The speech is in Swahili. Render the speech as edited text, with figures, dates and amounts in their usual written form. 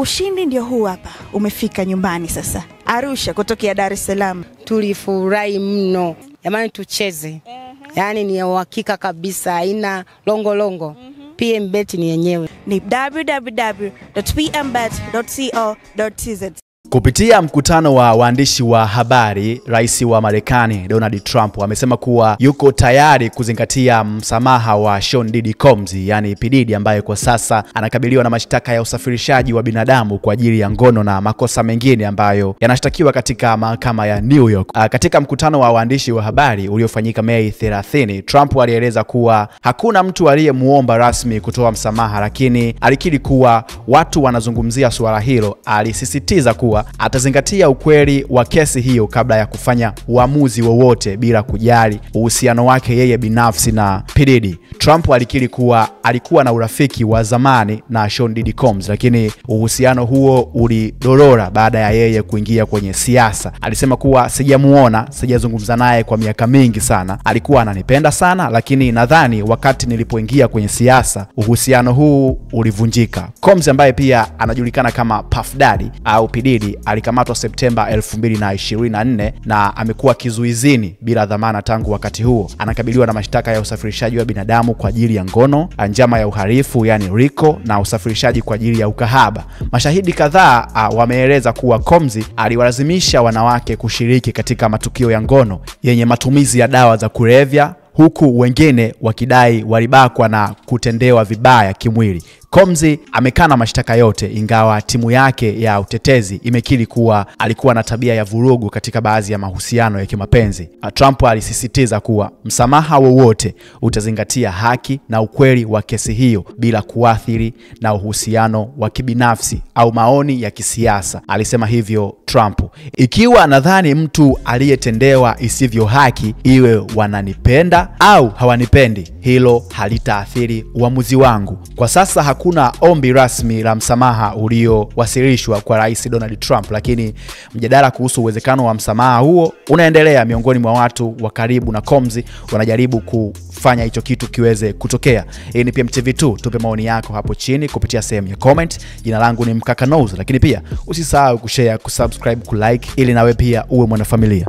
Ushindi ndio huu hapa, umefika nyumbani sasa. Arusha kutokea Dar es Salaam. Tulifurahi mno. Jamani tucheze. Yaani ni uhakika kabisa, haina longo. PMBet ni yenyewe. Ni www.pmbet.co.tz. Kupitia mkutano wa waandishi wa habari, Rais wa Marekani Donald Trump amesema kuwa yuko tayari kuzingatia msamaha wa Sean Diddy Combs, yani P Diddy, ambaye kwa sasa anakabiliwa na mashtaka ya usafirishaji wa binadamu kwa ajili ya ngono na makosa mengine ambayo yanashtakiwa katika mahakama ya New York. Katika mkutano wa waandishi wa habari uliofanyika Mei 30, Trump alieleza kuwa hakuna mtu aliyemuomba rasmi kutoa msamaha, lakini alikiri kuwa watu wanazungumzia suala hilo. Alisisitiza kuwa atazingatia ukweli wa kesi hiyo kabla ya kufanya uamuzi wowote bila kujali uhusiano wake yeye binafsi na P Diddy. Trump alikiri kuwa alikuwa na urafiki wa zamani na Sean Diddy Combs, lakini uhusiano huo ulidorora baada ya yeye kuingia kwenye siasa. Alisema kuwa sijazungumza naye kwa miaka mingi sana. Alikuwa ananipenda sana, lakini nadhani wakati nilipoingia kwenye siasa uhusiano huu ulivunjika. Combs, ambaye pia anajulikana kama Puff Daddy au P Diddy, alikamatwa Septemba 2024 na amekuwa kizuizini bila dhamana tangu wakati huo. Anakabiliwa na mashtaka ya usafirishaji wa binadamu kwa ajili ya ngono, njama ya uhalifu yani RICO, na usafirishaji kwa ajili ya ukahaba. Mashahidi kadhaa wameeleza kuwa Combs aliwalazimisha wanawake kushiriki katika matukio ya ngono yenye matumizi ya dawa za kulevya, huku wengine wakidai walibakwa na kutendewa vibaya kimwili. Combs amekana mashtaka yote, ingawa timu yake ya utetezi imekiri kuwa alikuwa na tabia ya vurugu katika baadhi ya mahusiano ya kimapenzi. Trump alisisitiza kuwa msamaha wowote utazingatia haki na ukweli wa kesi hiyo bila kuathiri na uhusiano wa kibinafsi au maoni ya kisiasa. Alisema hivyo Trump: ikiwa nadhani mtu aliyetendewa isivyo haki, iwe wananipenda au hawanipendi, hilo halitaathiri uamuzi wangu. Kwa sasa hakuna ombi rasmi la msamaha uliowasilishwa kwa Rais Donald Trump, lakini mjadala kuhusu uwezekano wa msamaha huo unaendelea miongoni mwa watu wa karibu na Combs. Wanajaribu kufanya hicho kitu kiweze kutokea. Hii ni PMTV2. Tupe maoni yako hapo chini kupitia sehemu ya comment. Jina langu ni Mkaka Nose, lakini pia usisahau kushare, kusubscribe, kulike ili nawe pia uwe mwanafamilia.